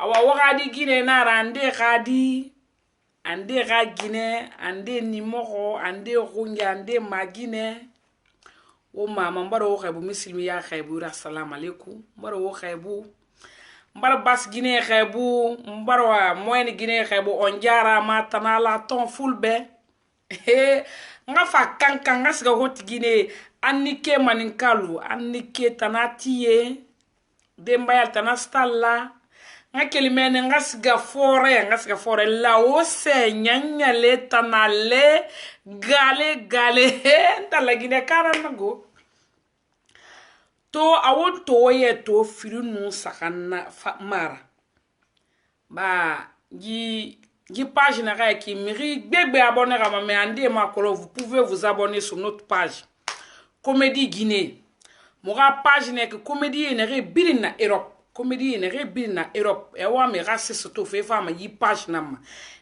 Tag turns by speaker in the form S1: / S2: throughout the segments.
S1: awa wagadi Guinée nara ande ga Guinée ande nimoro ande runga ande magine o mama mbara o khaybu muslimi ya khaybu assalamu alaikum mbara o khaybu mbara bas Guinée khaybu mbara moyenne Guinée khaybu on jara ma tanala ton fulbe nga fa kankan nga siga hoti Guinée annike maninkalu annike tanatiye dembayal tanastalla nga kelimene nga siga fore la o se nyanyale tanale gale ndala Guinée karanago to awon to ye to firinu sakana mara ba gi page na ga ki miri gbegbe abonner à ma ande ma kolo vous pouvez vous abonner sur notre page Comédie Guinée mora page ne que comédie ne re birina Europe comédie ne re birina Europe e wa me rasse surtout fe fama yi page nam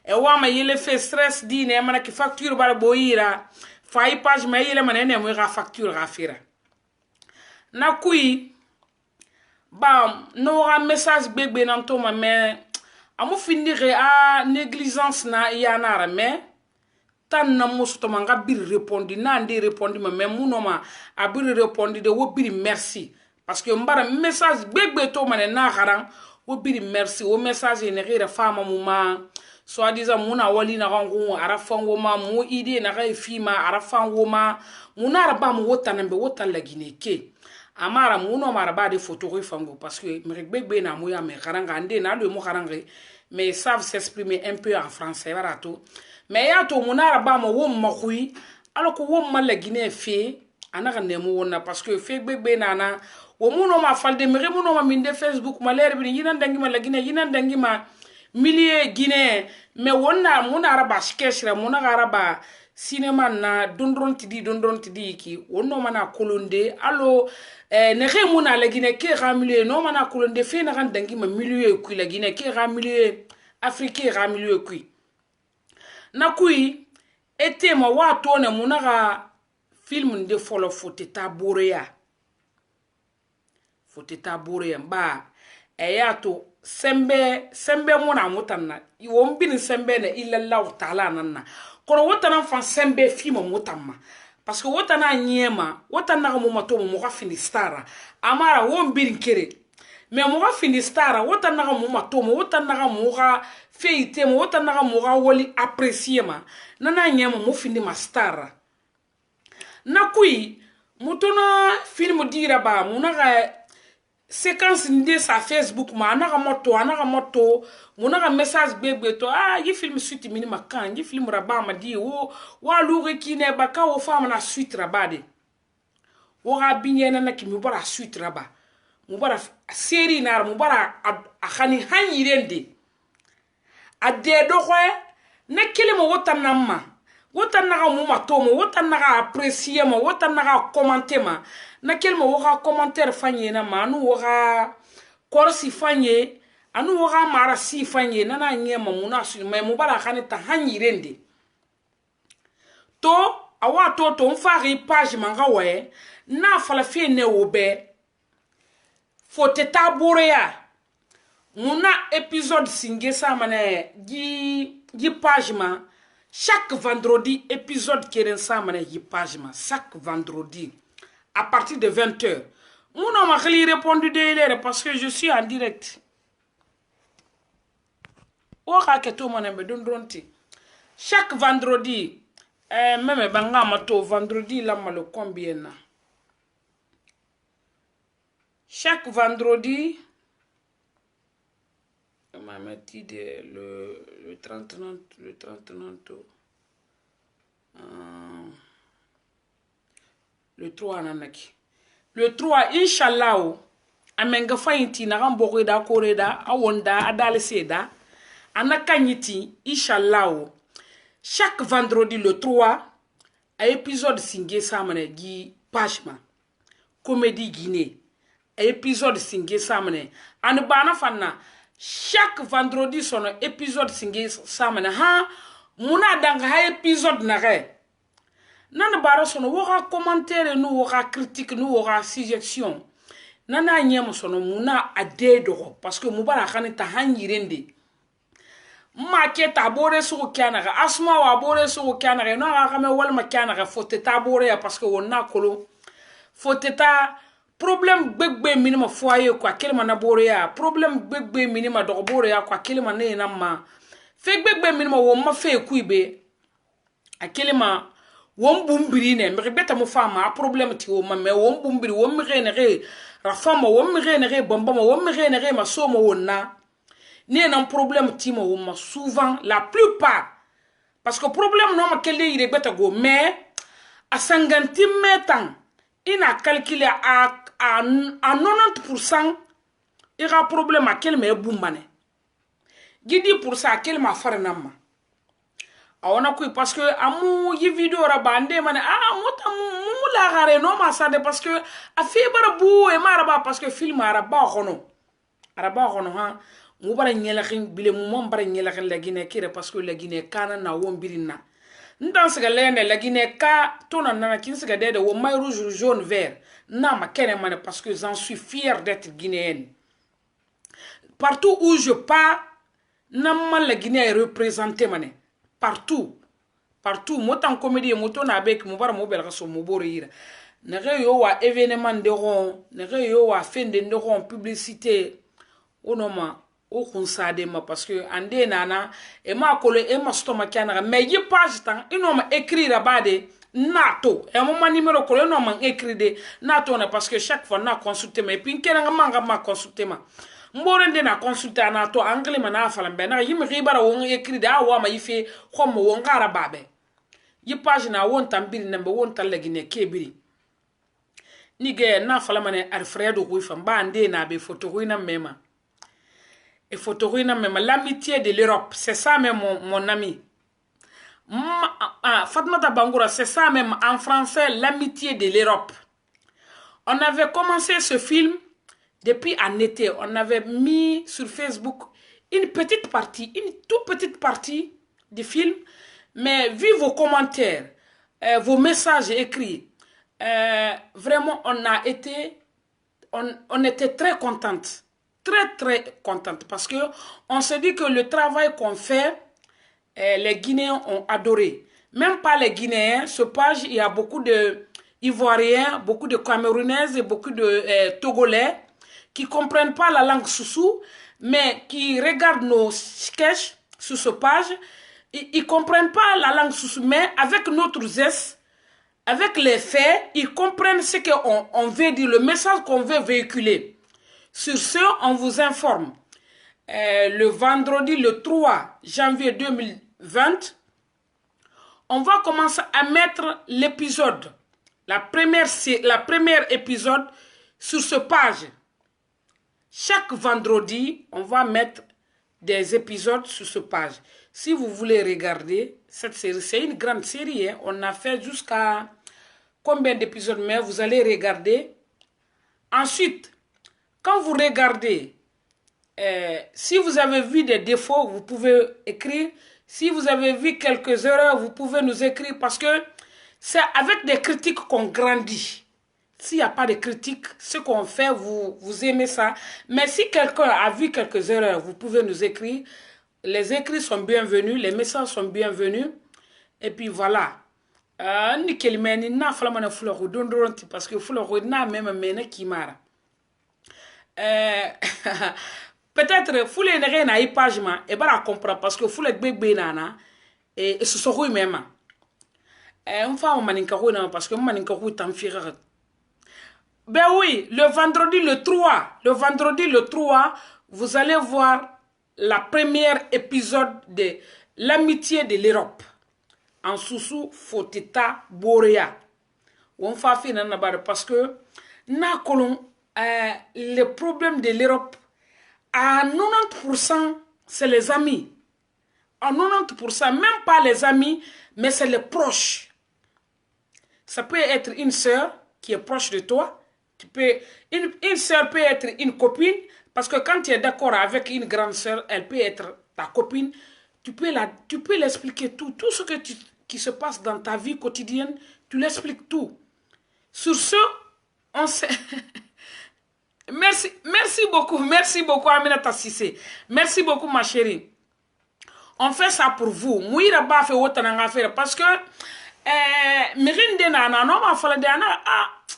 S1: e wa ma yele fait stress di ne mana ki facture bala boyira fa yi page ma yele mana ne mo ra facture ra fira na kui ba no ra message gbegbe nan to ma me amu finire a négligence na yanara mais tan na musto manga bir répondi na ndi répondi ma même munoma a bir répondi de wo bir merci parce que mbara message gbegbe to mané na haran wo bir merci wo message ne rira fama muma soit disant muna wali na rangu arafan wo ma mu idée na ray fima arafan wo ma muna araba mu wotanambe wotan la Guinée ke amara muno maraba de photos fango parce que gbegbe na mu ya me haranga ande na le mu harange mais ils savent s'exprimer un peu en français barato mais ya to munara ba mo wo makhui alors que wo ma la Guinée fait anaka nemo wona parce que fait gbegbe nana wo muno ma falde mere muno ma minde Facebook ma leer bi yinan dangi ma la Guinée yinan dangi ma millier Guinée mais wonna munara ba skeshra munara ba cinéma na dondron tidi ki wonno mana kolonde allo ne remuna la Guinée ke ramilier no mana kolonde fe na kan dangi ma milieu ku la Guinée ke ramilier africain ramilier ku na kui ete ma wato ne munara film de folo foteta borea ba eyato sembe mona mutanna iwon bin sembe ne illa Allah ta'ala nanna kono wotana fan sembe film mutamma parce que wotana nyema wotana mo mato mo ga finistara amara won bin kere mais mo ga finistara wotana mo mato mo wotana mo ga feite mo wotana mo ga woli apprécier ma nana nyema mo fini mastara na kui mutuna film dira ba munaga séquence ndé sa Facebook ma anaka moto munaga message bebe to yi film suite mini makan yi film raba ma di wo wa lure kine ba ka wo fama na suite raba de wo ga binye na ki mu bara suite raba mu bara série nar mu bara akhani hanyirende ade do ko na kelimo wotanamma wotanaga mu matomo wotanaga apprécier ma wotanaga commenter ma na kelmo woga commentaire fanye na ma anu woga korsi fanye anu woga mara si fanye nana nyema muna su me mubala khanita hanyirende to awa to mfari page manga we na fala fe ne obe foteta borea muna épisode singe sa mané gi page ma chaque vendredi épisode qui est ensemble mané gi page ma chaque vendredi à partir de 20h. Mon m'a répondu de parce que je suis en direct. Chaque vendredi, même banga mato vendredi là malo combien. Chaque vendredi, on m'a dit le 30 le 3 nanaki. Le 3, Inch'Allah, amenga fainti na gamboge da koreda, awonda, adaleseda, anakanyiti, Inch'Allah. Chaque vendredi, le 3, un épisode singé samane gi pashma. Comédie Guinée. Un épisode singé samane. Anubana fanna. Chaque vendredi, son épisode singé samane. Ha, muna danga ha épisode nare. Nan baro sono woga commentaire nous woga critique nous woga suggestion nana nyem sono muna adedo parce que mubara khani ta hanyirende ma ke ta bore su kyanaga asma wa bore su kyanaga no ga me wal ma kyanaga fote ta bore ya parce que wonna kolo fote ta problème gbegbe minima foyer quoi kelma na bore ya problème gbegbe minima do bore ya quoi kelma ne na ma fe gbegbe minima wo ma fe kuibe a kelma won bumbiri ne me beta mo fama problème ti wo ma me won bumbiri won mi rene re rafama won mi rene re bomba won mi rene re ma so mo wonna ni un problème timo woma souvent la plupart parce que problème non ma kelle ire beta go mais à 50 metan ina calculer à 90% il y a problème à quel me bumbane gidi pour ça quel ma faranama awona ko parce que amu yi vidéo rabande mané mota mu la gare non ma ça parce que a fait barabu e maraba parce que film araba khono ha mu bara nyelaxin bile mu mom bara nyelaxin la Guinée kire parce que la Guinée kana na wombirina ndan sega lene la Guinée ka tona nana kin sega dede wo may rouge jaune vert na ma kene mané parce que j'en suis fier d'être guinéenne partout où je pars na la Guinée est représentée mané partout motan comédie moto na avec mu bara mo belga so mo boro yira nere yo wa événement de ron nere yo wa fin de ron publicité onoma o kunsade ma parce que ande nana e ma kole e ma stoma kana mais yi page tan inoma écrire abade nato e mo numéro kole no man écrire de nato na parce que chaque fois na consulter mais puis kera nga ma consulter ma mborende na consulter nato anglais mana fala be na yi mi ribara won écrire da wa ma yife xom won ngara babe yi page na won tambiri na be won talagine kebiri nige na fala mane Alfredo Ruifa mbande na be photo ruina mema. Et photorina même l'amitié de l'Europe, c'est ça même mon ami. Fatmata Bangoura, c'est ça même en français, l'amitié de l'Europe. On avait commencé ce film depuis en été. On avait mis sur Facebook une petite partie, une toute petite partie du film. Mais vu vos commentaires, vos messages écrits, vraiment on était très contente. Très contente parce que on se dit que le travail qu'on fait les Guinéens ont adoré, même pas les Guinéens. Ce page il y a beaucoup de Ivoiriens, beaucoup de Camerounaises et beaucoup de Togolais qui comprennent pas la langue soussou mais qui regardent nos sketchs sur ce page. Ils comprennent pas la langue soussou mais avec notre zeste, avec les faits, ils comprennent ce qu'on veut dire, le message qu'on veut véhiculer. Sur ce, on vous informe, le vendredi le 3 janvier 2020, on va commencer à mettre l'épisode, la première épisode sur ce page. Chaque vendredi, on va mettre des épisodes sur ce page. Si vous voulez regarder cette série, c'est une grande série, hein? On a fait jusqu'à combien d'épisodes, mais vous allez regarder. Ensuite, quand vous regardez, si vous avez vu des défauts, vous pouvez écrire. Si vous avez vu quelques erreurs, vous pouvez nous écrire parce que c'est avec des critiques qu'on grandit. S'il n'y a pas de critiques, ce qu'on fait, vous aimez ça. Mais si quelqu'un a vu quelques erreurs, vous pouvez nous écrire. Les écrits sont bienvenus, les messages sont bienvenus. Et puis voilà. Nickel, mais il n'y a pas de fleur parce que fleur n'a même mené qui m'a. Peut-être foule n'ere na page ma e bara comprendre parce que foule gbegbe nana et ce sont même on fa maninka na parce que maninka tan firer. Ben oui, le vendredi le 3, vous allez voir la première épisode de l'amitié de l'Europe en sous Foteta Borea. On fa fi na parce que na kolon le problème de l'Europe, à 90%, c'est les amis. À 90%, même pas les amis, mais c'est les proches. Ça peut être une sœur qui est proche de toi. Une sœur peut être une copine, parce que quand tu es d'accord avec une grande sœur, elle peut être ta copine. Tu peux l'expliquer tout. Tout ce qui se passe dans ta vie quotidienne, tu l'expliques tout. Sur ce, on sait... Merci beaucoup Aminata Sissé. Merci beaucoup ma chérie. On fait ça pour vous. Mouira ba fait autant en affaire parce que mirinde nana no ma fala de ana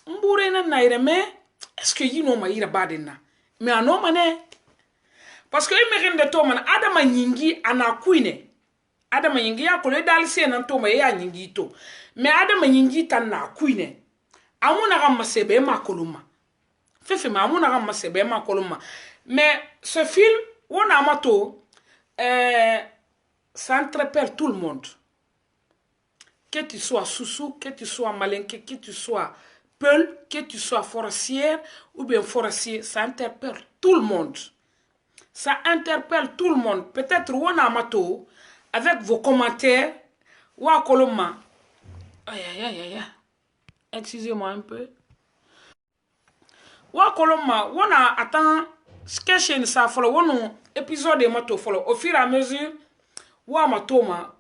S1: mbure na naire mais est-ce que yino ma ira ba de na mais ano mané parce que mirinde to man adama nyingi ana kuine adama nyingi ya ko le dal se nan to ma ya nyingi to mais adama nyingi tan na kuine amuna gamma sebe ma koluma fefe ma amuna gamma sebe ma koluma mais ce film on a mato ça interpelle tout le monde. Que tu sois Soussou, que tu sois Malinké, que tu sois Peul, que tu sois forestière ou bien forestier, ça interpelle tout le monde. Ça interpelle tout le monde. Peut-être on a mato avec vos commentaires ou à Coloma. Aïe. Excusez-moi un peu. Ou à Coloma, on a attend sketch in ça follow on épisode de mato follow au fur et à mesure. Wa matoma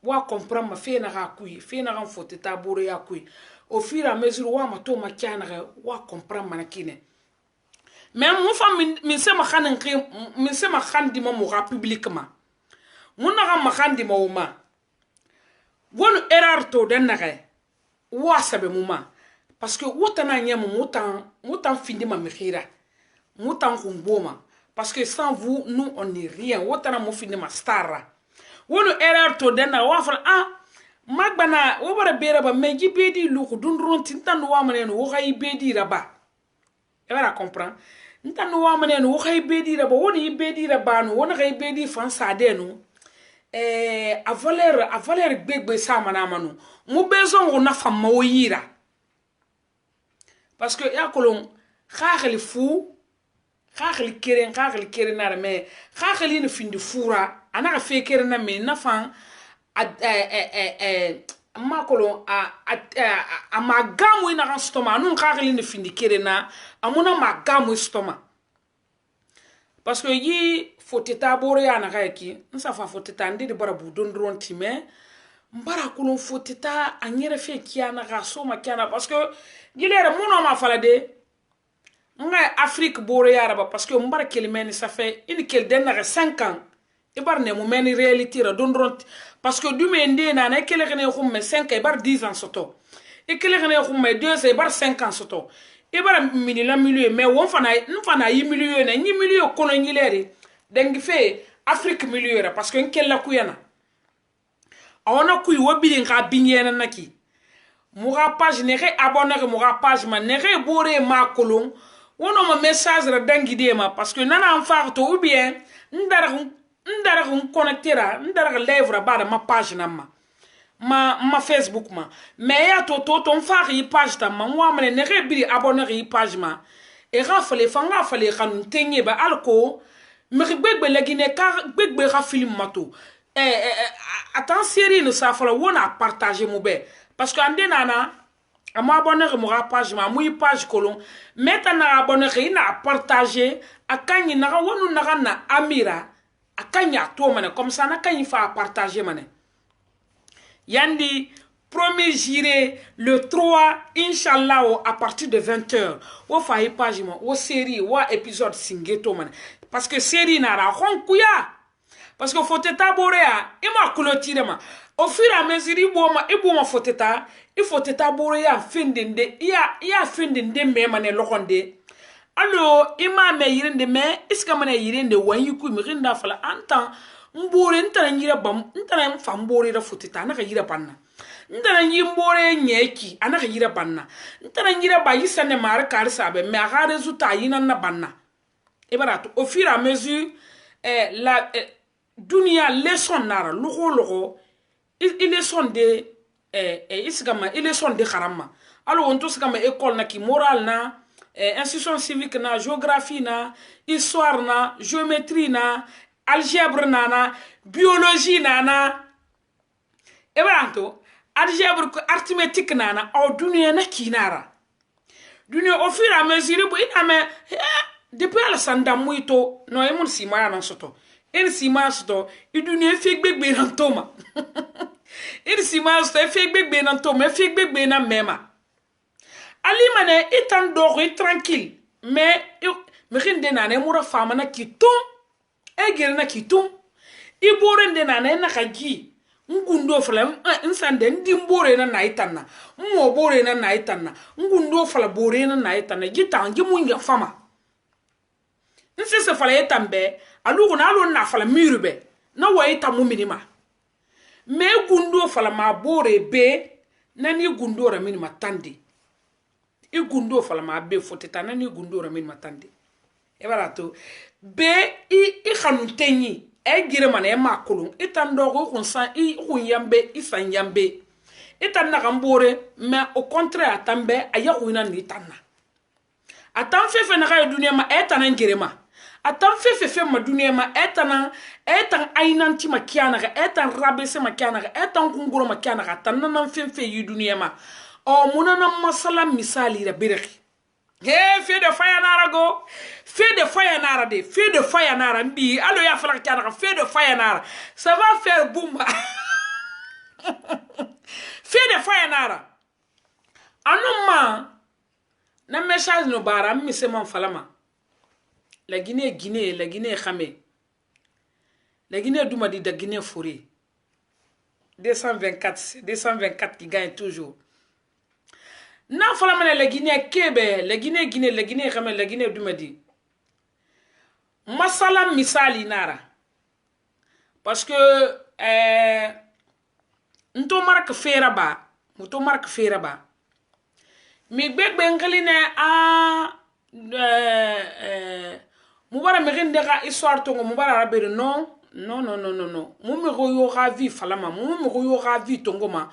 S1: wa comprendre ma fe na ga kui fe na ga fote ta boro ya kui au fur et à mesure wa matoma kiana wa comprendre manakine même mon femme min se ma khanen kri min se ma khandi ma mo publiquement mon na ga ma khandi ma uma wonu erreur to den na ga wa sabe muma parce que wotana nyam mutan findi ma mkhira mutan kumboma parce que sans vous nous on n'est rien wotana mo findi ma star. Wono erreur to denna wa fa magbana wo bara bera ba meji bedi luku dun ron tintan wa manen wo kay bedi raba e bara comprendre ntan wa manen wo kay bedi raba woni bedi raba no wona kay bedi fan sa de no a valeur gbegbe sa mana manu mu beson ko na fam ma wo yira parce que ya kolon khakhli fou khakhli keren na mais khakhli ne findi fura ana fe kere na me na fan makolo a magamu ina kan stoma anu kakili ne findi kere na amuna magamu stoma parce que yi foteta boro ya na kayaki nsa fa foteta ndi de bara budon dronti me mbara kulon foteta anyere fe kiana ga soma kiana parce que gilere muno ma fala de nga Afrique boro ya raba parce que mbara kelimeni ça fait une kel denna 5 ans ibar ne mu meni réalité ra don parce que du mende na na kele gene xumme 5 ibar 10 ans soto e kele gene xumme 2 ibar 5 ans soto ibar mini la milieu mais won fana yi milieu na ni milieu kono ngileri dengi fe Afrique milieu ra parce que nkella kuyana awona kuy wobili nga binyena naki muga page ne re abonner muga page man ne re bore ma kolon wono ma message ra dengi de ma parce que nana en farto ou bien ndara connectera ndara lèvre ba ma page na ma Facebook ma mais ya to fa yi page ta ma wa mane ne rebiri abonner yi page ma e rafale fanga fale kan tenye ba alko me gbegbe legine ka gbegbe ra film mato attends série ne sa fala wona partager mo be parce que ande nana ama abonner mo ra page ma mu page kolon meta na abonner ina partager akanyi na wonu na amira akanya to mané comme ça na kanyi fa partager mané yandi premier juré le 3 inchallah à partir de 20h o fa page mo o série ou épisode singeto mané parce que série na ra honkuya parce que foteta borea ima clôturer ma au fur et à mesure iboma foteta il faut teta borea findinde ya findinde me mané lokonde. Allo ima me yirinde me iska mana yirinde wanyi ku mi rinda fala antan mbore ntana nyira bam ntana fam mbore da futita na ka yira banna ntana nyi mbore nyeki ana ka yira banna ntana nyira ba yisane mar kar sabe me aga resultat yina na banna e barato au fur et à mesure la dunia leçon nara logo il leçon de iskama il leçon de kharama allo on to skama école na ki moral na institution civique na géographie na histoire na géométrie na algèbre na biologie na ebaranto algèbre arithmétique na au dunia na kinara dunia au fur et à mesure bo ina me depuis ala sanda muito no emun sima na soto en sima soto i dunia fi gbegbe na toma en sima soto fi gbegbe na toma fi gbegbe na mema ali mané itan dogo tranquille mais mrinde na ne mura fama na kitum e gere na kitum i bore nde na ne na kaji ngundo fala nsande ndimbore na naitanna mo bore na naitanna ngundo fala bore na naitanna jita ngi munga fama nsese fala yetambe alugo na alo na fala mirube na waita mu minima me gundo fala ma bore be nani gundo ra minima tandi i gundo fala ma be foteta nani gundo ra minima tandi e barato be i khanuntenyi e gire mana e makulun itan dogo kunsan i hunyambe isan yambe itan na kambore mais au contraire atambe aya huina ni tanna atan fefe na ga dunia ma etana ngire ma atan fefe ma dunia ma etan ainanti ma kiana ga etan rabese ma kiana ga etan kunguro ma kiana ga tan nan fefe yi dunia ma o munana masala misali da birki feu de fire nara go feu de fire nara de feu de fire nara mbi allo ya fala kana feu de fire nara ça va faire boum feu de fire nara anuma na message no bara mi se man falama la Guinée Khamé la Guinée Douma di da Guinée Fouré 224 qui gagne toujours. Na fala mane la Guinée Kébé, la Guinée Khamé, la Guinée Doumadi. Masala misali nara. Parce que nto marque feraba, muto marque feraba. Mi gbegbe ngeline a mubara merindera histoire tongo mubara rabere non. Mumi royo ravi falama, mumi royo ravi tongo ma.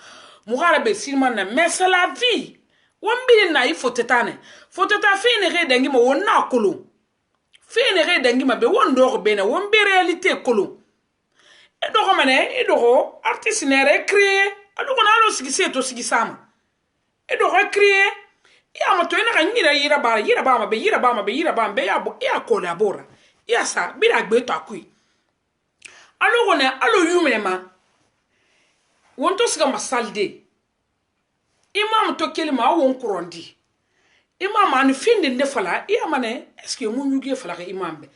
S1: Mugara be silmana, mais c'est la vie. Wambili na ifo tetane foteta fine re dengi ma wonna kolo fine re dengi ma be wondo bena wombe réalité kolo e dogo mane e dogo artiste nere créer alugo na lo sigise to sigisama e dogo créer ya mo to ina ka nyira yira ba ma be ya bo ya collabora ya sa bira gbe to akui alugo ne alo yume ma wonto siga masalde imam to kelima won kurondi imam an finde nde fala yamane est-ce que mu yuge fala ka imam be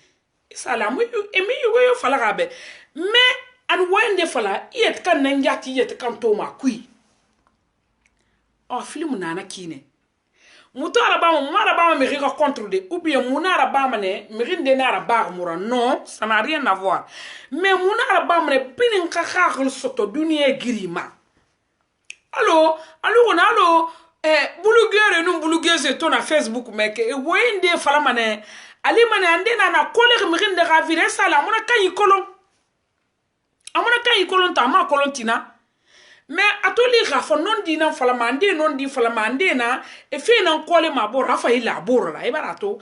S1: isala mu emi yugo yo fala ka be mais an wende fala yet kan nan jati yet kan to ma kui o film nana kine muto araba mu maraba me rika contre de ou bien mu araba mane me rinde na araba mura non ça n'a rien à voir mais mu araba mane pinin ka khakhl soto dunia girima allo bulugere num bulugese to na Facebook meke e woyinde fala mane ali mane ande na kolere mrinde ravire sala amona kan kolon ta ma kolon tina mais atoli rafa non dina fala mande non di fala mande na e fe nan kole ma bo rafa ila boro la e barato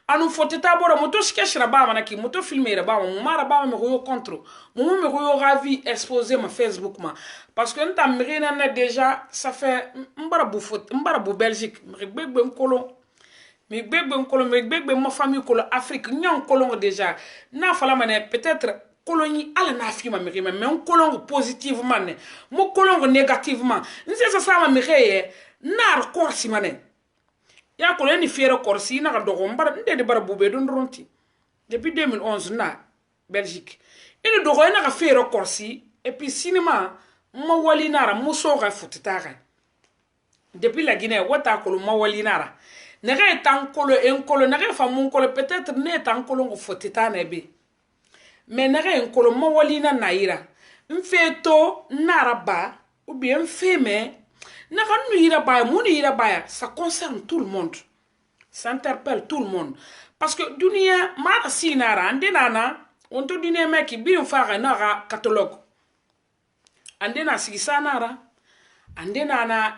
S1: anu foteta boro moto skeshra ba mana ki moto filmer ba mo mara ba me royo contre mo me royo ravi exposer ma Facebook ma parce que nta mrina na déjà ça fait mbara bu Belgique me gbegbe ma famille kolo Afrique nyan kolon déjà na fala mané peut-être colonie ala na fi ma mais un kolon positivement ne mo kolon négativement nse ça ma mreye nar korsi mané ya ko ni fiero korsi na dogo mbara ndede bara bube don ronti depuis 2011 na Belgique ina dogo na fiero korsi et puis cinéma ma wali nara muso ga futitara depuis la Guinée wata ko ma wali nara ne ga tan kolo en kolo na ga fa mon kolo peut-être ne tan kolo ngo futitana be mais na ga en kolo ma wali na naira mfeto naraba ou bien mfeme ça concerne tout le monde. Ça interpelle tout le monde. Parce que dunia mara sinara ande nana on to dunia meki bien fara nara catalogue. Ande na sigisa nara ande nana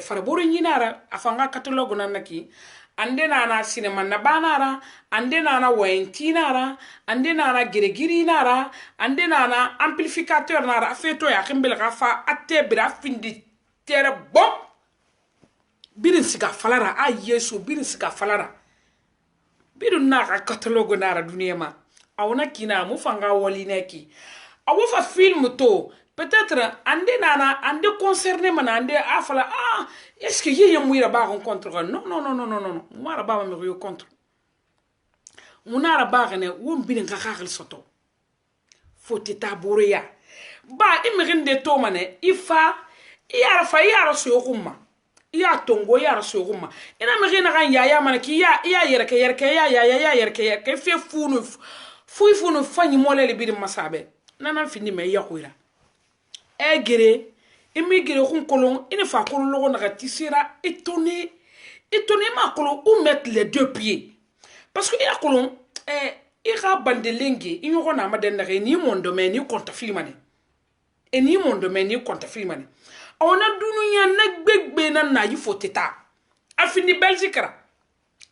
S1: faraboro nyinara afanga catalogue nanaki ande nana cinema na banara ande nana wainti nara ande nana giregiri nara ande nana amplificateur nara afeto ya kimbel gafa atebra findi tere bon birin siga falara a yesu birin siga falara birin na ka catalogue nara dunia ma awna kina mu fanga wali neki awu fa film to peut-être ande nana ande concerné mana ande afala est-ce que yeye mouira ba contre non non non non non non mara ba me yo contre munara ba ne won bin ka khakhl soto foti taburia ba imrinde to mane ifa yara fa yara so gumma ya tongo yara so gumma ina mrina kan ya mana ki ya yerke ya yerke fe funu fanyi molele bi masabe nana fini me yakuira egere imigire kun kolon ina fa kolon logo na tisira étonné ma kolon où mettre les deux pieds parce que ya kolon ira bandelengue inyo na madenna ni mon domaine ni compte filmane et ni mon domaine ni compte filmane ona dununya na gbegbe na yi foteta afini Belgique ra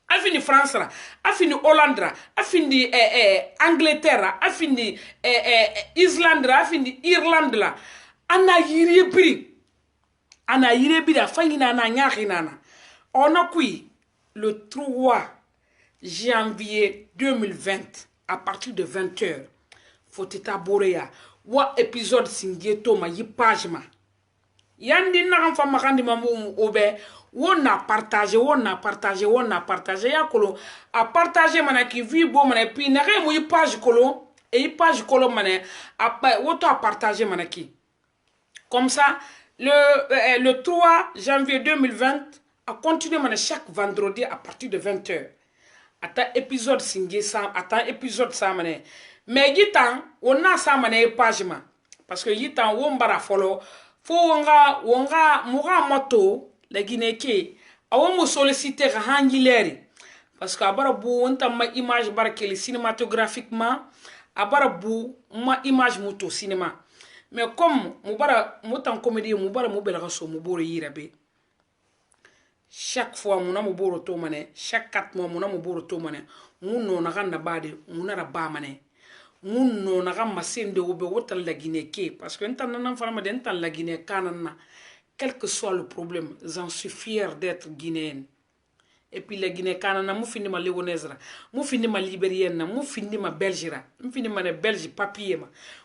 S1: afini France ra afini Hollande ra afini Angleterre afini Islande ra afini Irlande la ana yiri biri afanyina na nyakina na ona kui le 3 janvier 2020 à partir de 20h foteta boreya wa épisode singieto ma yi page ma yandi na kan fama kandi mamu obe wona partager ya kolo a partager mana ki vi bo mana puis na re mu yi page kolo et yi page kolo mana a woto a partager mana ki comme ça le 3 janvier 2020 a continué mana chaque vendredi à partir de 20h ata épisode singi ça ata épisode ça mané mais yitan on a ça mané page ma parce que yitan won bara follow fo wonga muga moto la guinéke awon mo solliciter hangileri parce que abara bu wonta ma image barakeli cinématographiquement abara bu ma image moto cinéma mais comme mubara motan comédie mubara mubela so muboro yirabe chaque fois muna mo boro to mané chaque 4 mois muna mo boro to mané munno na ganda bade munara ba mané munno na gamma sende obe wotal la Guinée ke parce que entan nan fama de entan la Guinée kanana quel que soit le problème j'en suis fier d'être guinéenne et puis la Guinée kanana mu fini ma léonaise mu fini ma libérienne mu fini ma belge mu fini ma belge papier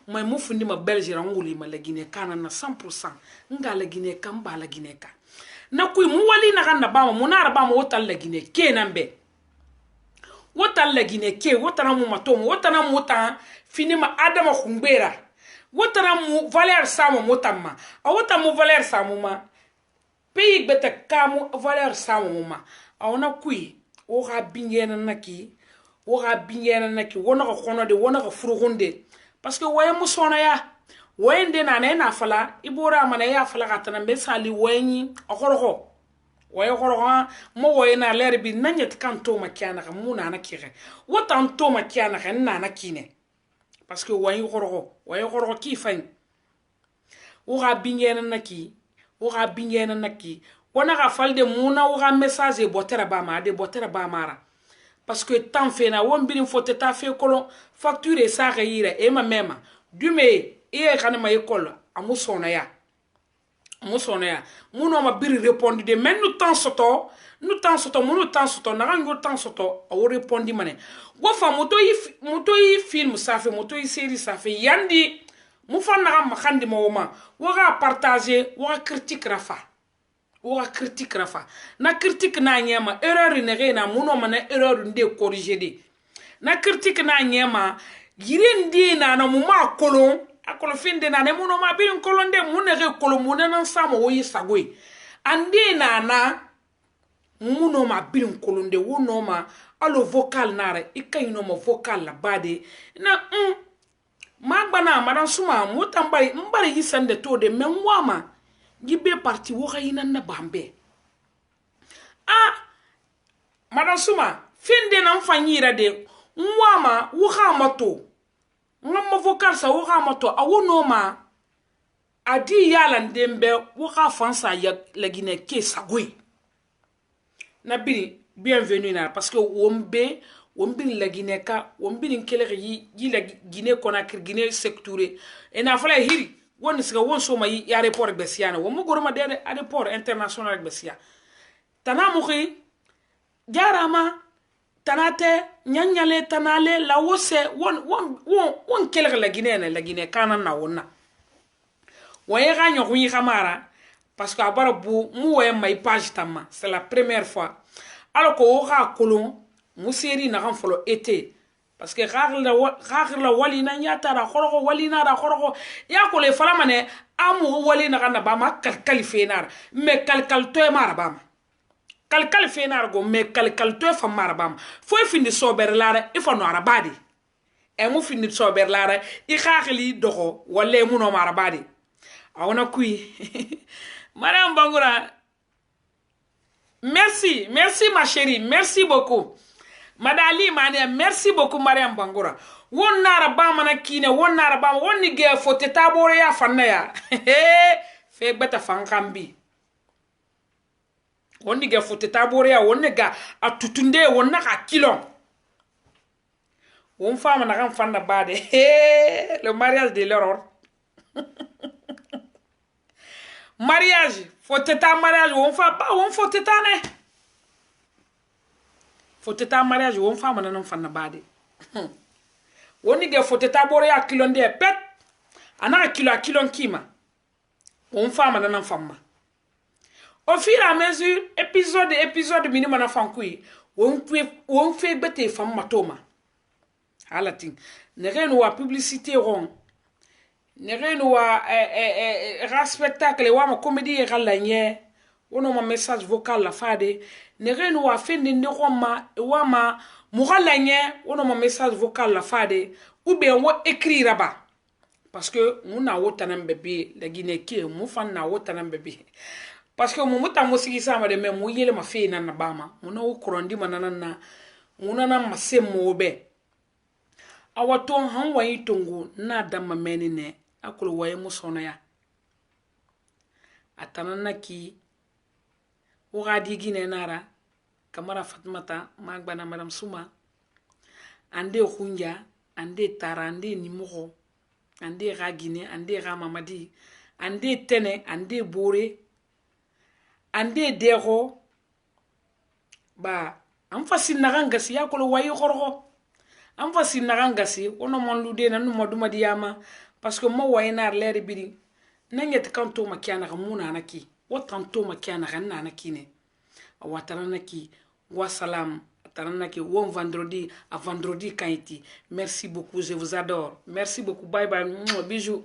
S1: ma mu fini ma belge nguli ma la Guinée kanana 100% nga la Guinée kamba la Guinée ka na kuy mu wali na ganda bama munara bama wotal la Guinée ke nambe wotal la Guinée ke wotana mu matom wotana mu ta fini ma adama khumbera wotana mu valeur samu motama a wotana mu valeur samu ma pays beta kamu valeur samu ma a ona kuy o ga bingena naki wona ko khono de wona ko furugunde parce que waye mu sona ya wayende na fala ibora mana ya fala gatana be sali wayni akorogo waye korogo mo wayna ler bi nanyet kanto makiana ka muna na kire wotan to makiana ka na kine parce que waye korogo ki fañ o ga bingena naki wona ga falde muna o ga message e botera ba mara parce que tant fait na won birin fote ta fait kolon facture sa reire e ma mema dume e kana ma école amusona ya muno ma biri répondre de men nous temps soto na rango temps soto o répondre mané go fa moto yi film ça fait moto yi série ça fait yandi mu fa na ma khandi mo ma wo ga partager wo ga critique rafa na critique na nyema erreur ne rena muno ma na erreur nde corriger de na critique na nyema girindi na mu ma kolon akolo finde na ne muno ma bin kolonde munere kolo munana samo wo yisagwe ande na muno ma bin kolonde wono ma alo vocal nare ikayino ma vocal la bade na magbana madan suma mutambari mbari yisande to de menwama gibe parti wo kayina na bambe madan suma finde na mfanyira de nwama wo khamato ngam vocal sa wo khamato awono ma adi yala ndembe wo kha fansa ya la Guinée ke sagwe na bini bienvenue na parce que wombe la Guinée ka wombi kele yi la Guinée Conakry Guinée sectouré et na fala hiri won siga won soma yi aéroport besiana wo mo goroma de aéroport international besia tanamu khi jarama tanate nyanyale tanale la wose won kele la Guinée kana na wonna waye ganyo wi khamara parce que abara bu mu ouais ma page tama c'est la première fois alors ko ra kolon mu série na kan folo été parce que rare la wali na nyata ra khoro wali na ra khoro ya ko le fala mane amu wali na kana ba ma kalkal fenar mais kalkal to e mara ba ma kalkal fenar go mais kalkal to e fa mara ba ma fo findi sober lara e fa no arabadi e mu findi sober lara I khakli doxo wala mu no mara badi awona kui Mariam Bangoura, merci ma chérie, merci beaucoup. Madali Mane, merci beaucoup Mariam Bangoura. Won nara ba mana kine, won nara ba won ni ge fote tabore ya fanna ya. Fe beta fankambi. Won ni ge fote tabore ya won ga atutunde won na ka kilon. Won fama na kan fanna bade. Le mariage de l'horreur. Mariage, faut teta mariage, on fait pas, on faut teta ne. Faut teta mariage, on fait maintenant fan na bade. On y faut teta bore ya kilon de pet, ana kilon kima. On fait maintenant femme. Au fur et à mesure, épisode minimum na fan kui, on fait bête femme matoma. Alating, ne rien ou publicité rond. Nereno wa spectacle wa ma comédie galanye wono ma message vocal la fade nereno wa fendi ndoroma wa ma mugalanye wono ma message vocal la fade ou bien wo écrire ba parce que muna wotanam bébé la Guinée qui mu fan na wotanam bébé parce que mu muta musiki sama de même mu yele ma fe na bama muna wo krondi manana na muna ma semmo be awaton han wayi tongo na dama menine akulu waye musona ya atanana ki wadi gine nara kamara Fatmata magbana madam Suma ande khunja ande tara ande nimoro ande ragine ande ramamadi ande tene ande bore ande dero ba am fasin narangasi yakulu waye khorgo am fasin narangasi ono mon lude na numo duma diyama parce que moi waynar l'air biri nanyet kanto makiana ramuna naki watanto makiana ranna nakine wataranaki wa salam taranaki won vendredi à vendredi kaiti merci beaucoup je vous adore merci beaucoup bye bye bisous